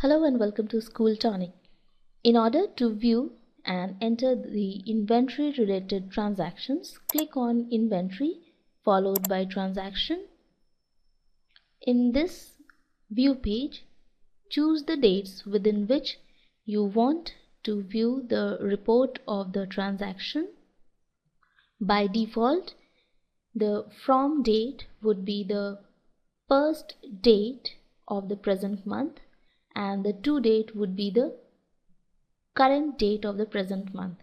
Hello and welcome to SchoolTonic. In order to view and enter the inventory related transactions, click on Inventory followed by Transaction. In this view page, choose the dates within which you want to view the report of the transaction. By default, the from date would be the first date of the present month, and the to date would be the current date of the present month.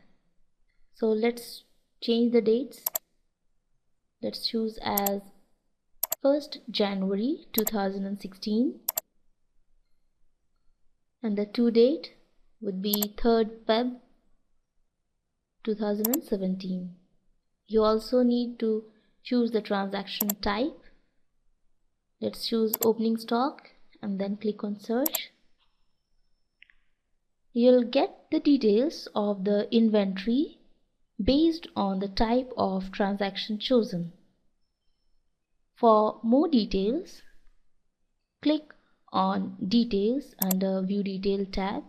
So let's change the dates. Let's choose as 1st January 2016, and the to date would be 3rd Feb 2017. You also need to choose the transaction type. Let's choose opening stock and then click on search. You'll get the details of the inventory based on the type of transaction chosen. For more details, click on Details under View Detail tab.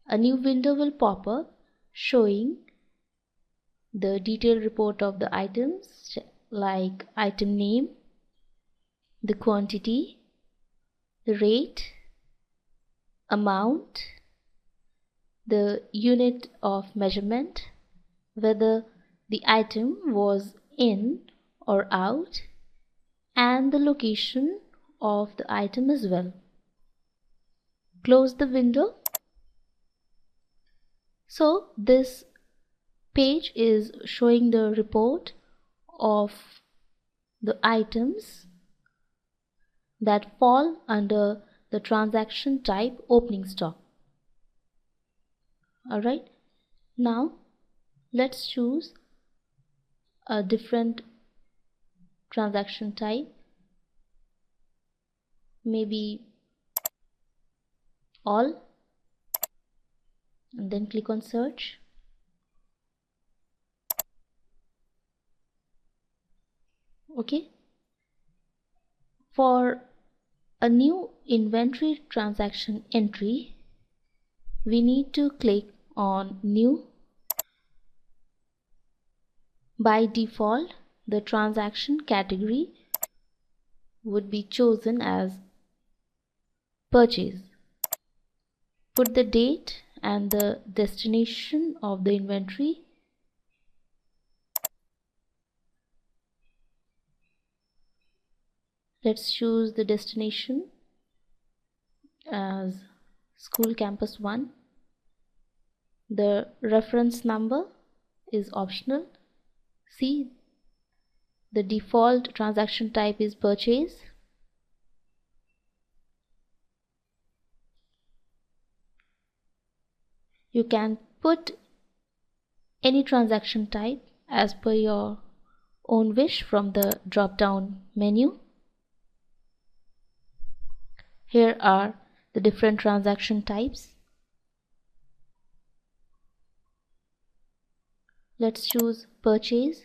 A new window will pop up showing the detailed report of the items like item name, the quantity, the rate, amount, the unit of measurement, whether the item was in or out, and the location of the item as well. Close the window. So this page is showing the report of the items that fall under the transaction type opening stock. Alright, now let's choose a different transaction type, maybe all, and then click on search. Okay, for a new inventory transaction entry, we need to click on New. By default, the transaction category would be chosen as Purchase. Put the date and the destination of the inventory. Let's choose the destination as School Campus 1. The reference number is optional. See, the default transaction type is Purchase. You can put any transaction type as per your own wish from the drop down menu. Here are the different transaction types. Let's choose Purchase.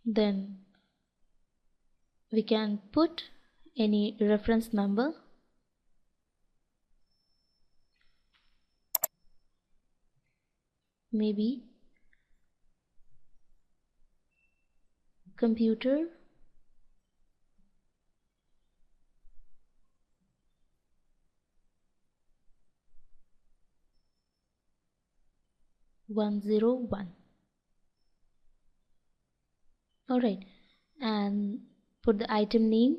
Then we can put any reference number. Maybe computer, (101). Alright, and put the item name.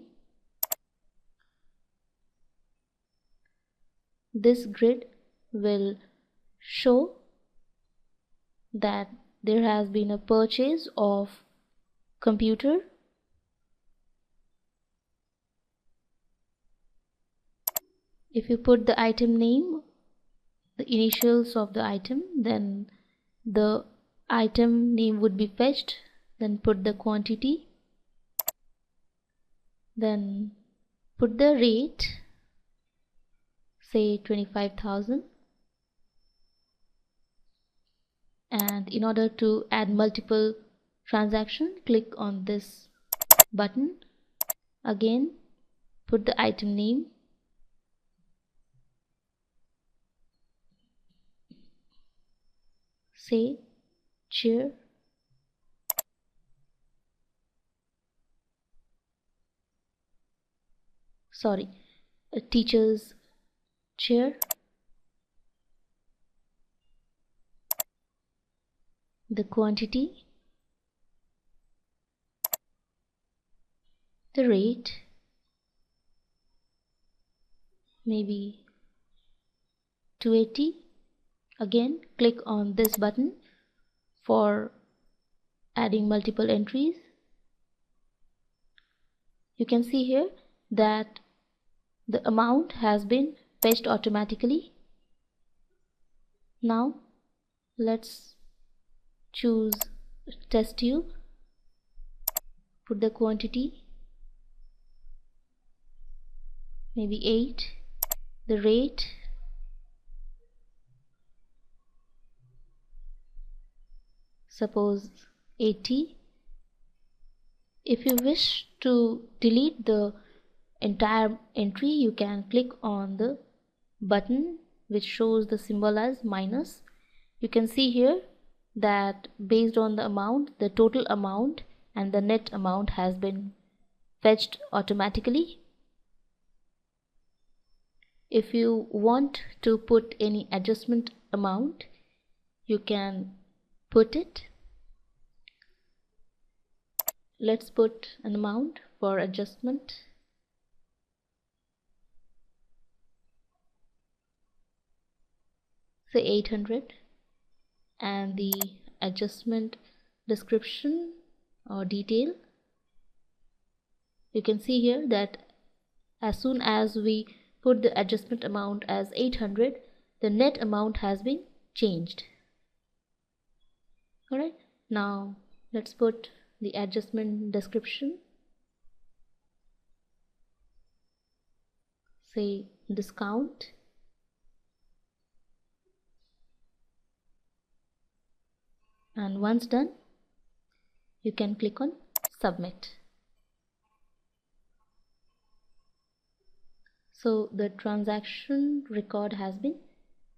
This grid will show that there has been a purchase of computer. If you put the item name, the initials of the item, then the item name would be fetched. Then put the quantity, then put the rate, say 25,000. And in order to add multiple transaction, click on this button Again, put the item name, say chair, a teacher's chair, the quantity, the rate, maybe 280. Again, click on this button for adding multiple entries. You can see here that the amount has been fetched automatically. Now let's choose test tube, put the quantity, maybe 8, the rate, suppose 80. If you wish to delete the entire entry, you can click on the button which shows the symbol as minus. You can see here that based on the amount, the total amount and the net amount has been fetched automatically. If you want to put any adjustment amount, you can put it. Let's put an amount for adjustment. Say 800, and the adjustment description or detail. You can see here that as soon as we put the adjustment amount as 800, the net amount has been changed. Alright, now let's put the adjustment description. Say discount, and once done, you can click on submit. So the transaction record has been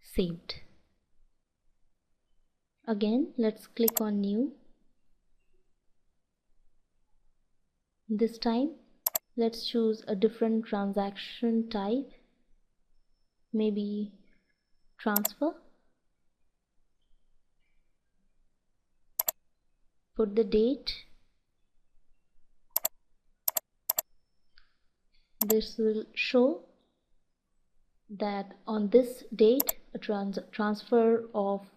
saved. Again, let's click on new. This time let's choose a different transaction type, maybe transfer. Put the date. This will show that on this date a transfer of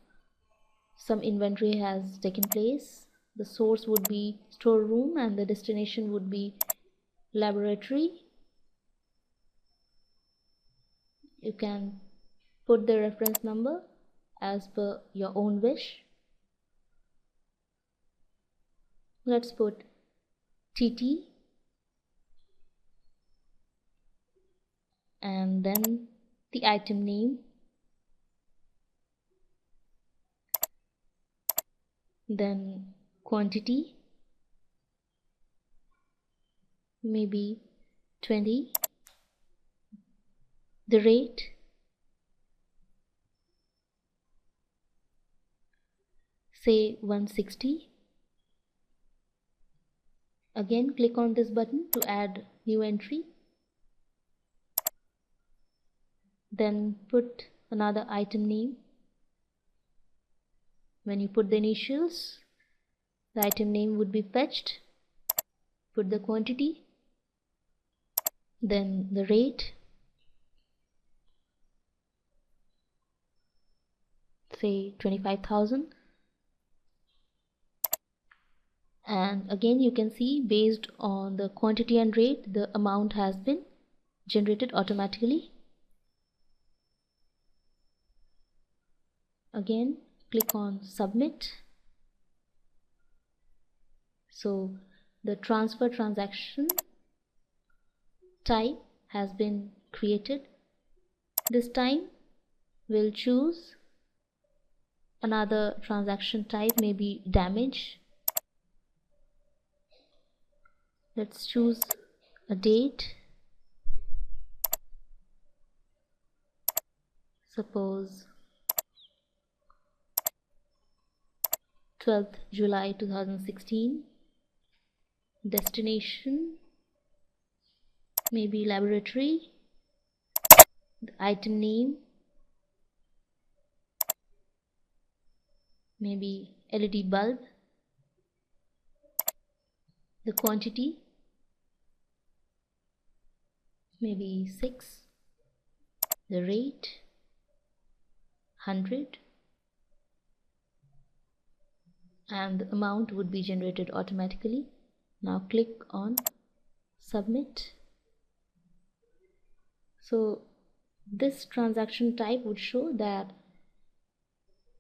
some inventory has taken place. The source would be storeroom and the destination would be laboratory. You can put the reference number as per your own wish. Let's put TT and then the item name, then quantity, maybe 20, the rate, say 160. Again, click on this button to add new entry. Then put another item name. When you put the initials, the item name would be fetched. Put the quantity, then the rate, say 25,000. And again, you can see based on the quantity and rate, the amount has been generated automatically. Again, click on submit. So the transfer transaction type has been created. This time we'll choose another transaction type, maybe damage. Let's choose a date, suppose 12th July 2016, destination maybe laboratory, the item name maybe LED bulb, the quantity maybe 6, the rate 100, and the amount would be generated automatically. Now click on submit. So this transaction type would show that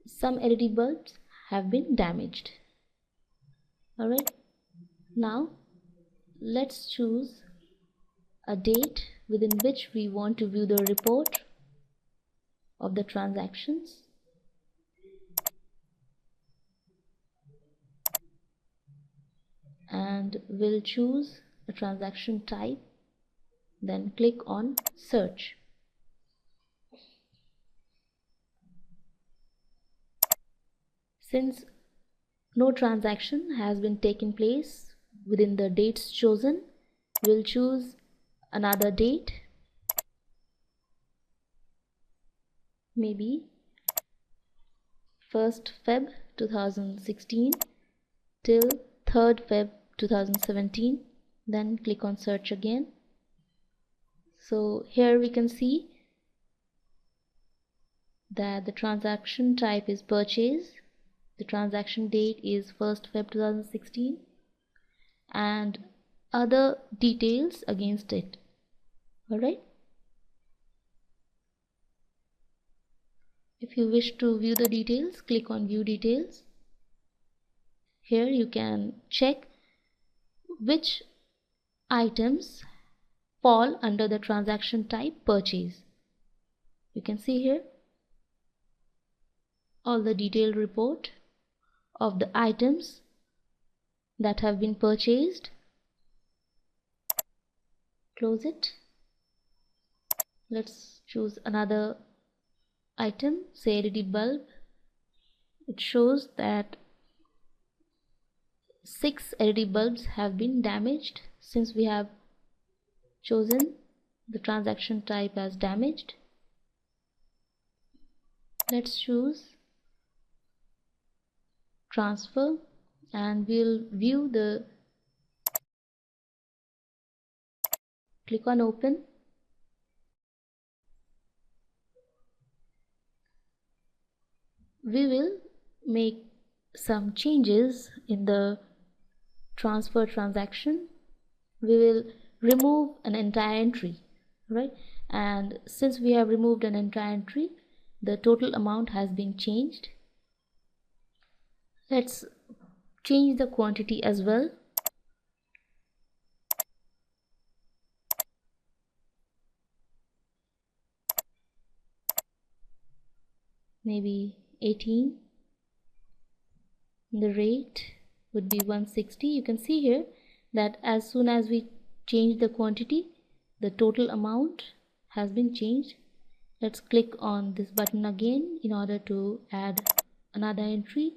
some LED bulbs have been damaged. Alright, now let's choose a date within which we want to view the report of the transactions. And we'll choose a transaction type, then click on search. Since no transaction has been taken place within the dates chosen, we'll choose another date, maybe 1st Feb 2016 till 3rd Feb 2017, then click on search again. So here we can see that the transaction type is purchase, the transaction date is 1st Feb 2016, and other details against it. Alright, if you wish to view the details, click on view details. Here you can check which items fall under the transaction type purchase. You can see here all the detailed report of the items that have been purchased. Close it. Let's choose another item, say LED bulb. It shows that 6 LED bulbs have been damaged. Since we have chosen the transaction type as damaged, let's choose transfer and we'll view the, click on open. We will make some changes in the transfer transaction. We will remove an entire entry, right? And since we have removed an entire entry, the total amount has been changed. Let's change the quantity as well. Maybe 18. The rate would be 160. You can see here that as soon as we change the quantity, the total amount has been changed. Let's click on this button again in order to add another entry.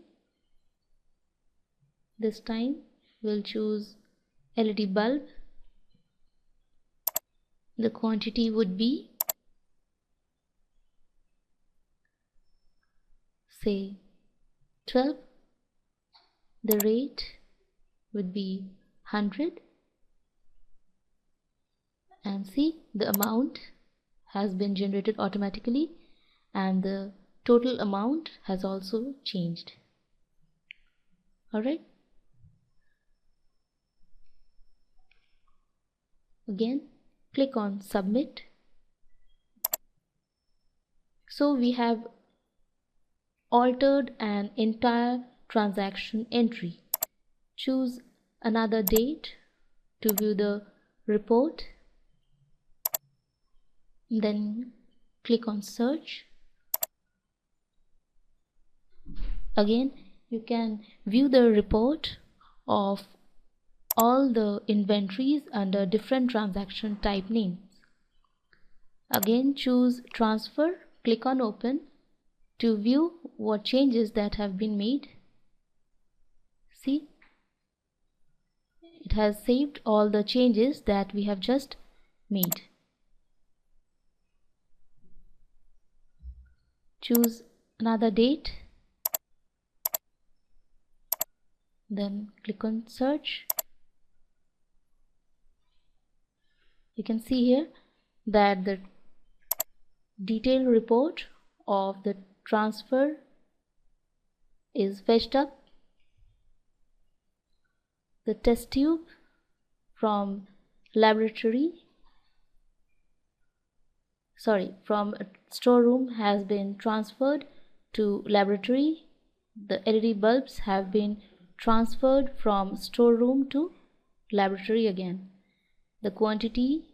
This time we'll choose LED bulb. The quantity would be, say, 12. The rate would be 100, and see, the amount has been generated automatically and the total amount has also changed. Alright, again click on submit. So we have altered an entire transaction entry. Choose another date to view the report, then click on search. Again, you can view the report of all the inventories under different transaction type names. Again, choose Transfer, click on Open to view what changes that have been made. See, it has saved all the changes that we have just made. Choose another date, then click on Search. You can see here that the detailed report of the transfer is fetched up. The test tube from storeroom has been transferred to laboratory. The LED bulbs have been transferred from storeroom to laboratory again. The quantity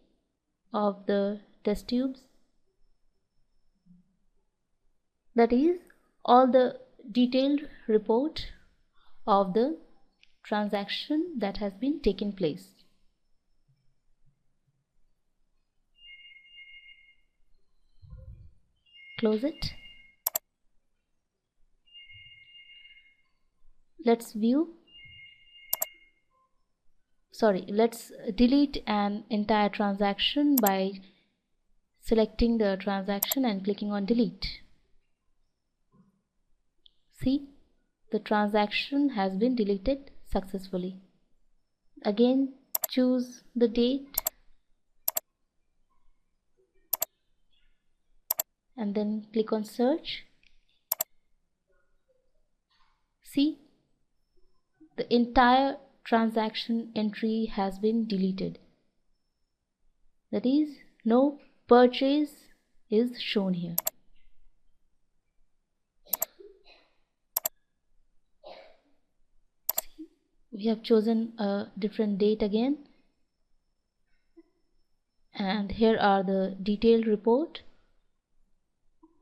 of the test tubes, that is all the detailed report of the transaction that has been taken place. Close it. Let's delete an entire transaction by selecting the transaction and clicking on delete. See, the transaction has been deleted successfully. Again, choose the date and then click on Search. See, the entire transaction entry has been deleted. That is, no purchase is shown here. See, we have chosen a different date again, and here are the detailed report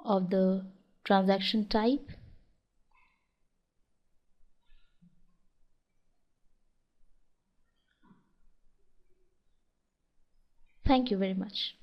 of the transaction type. Thank you very much.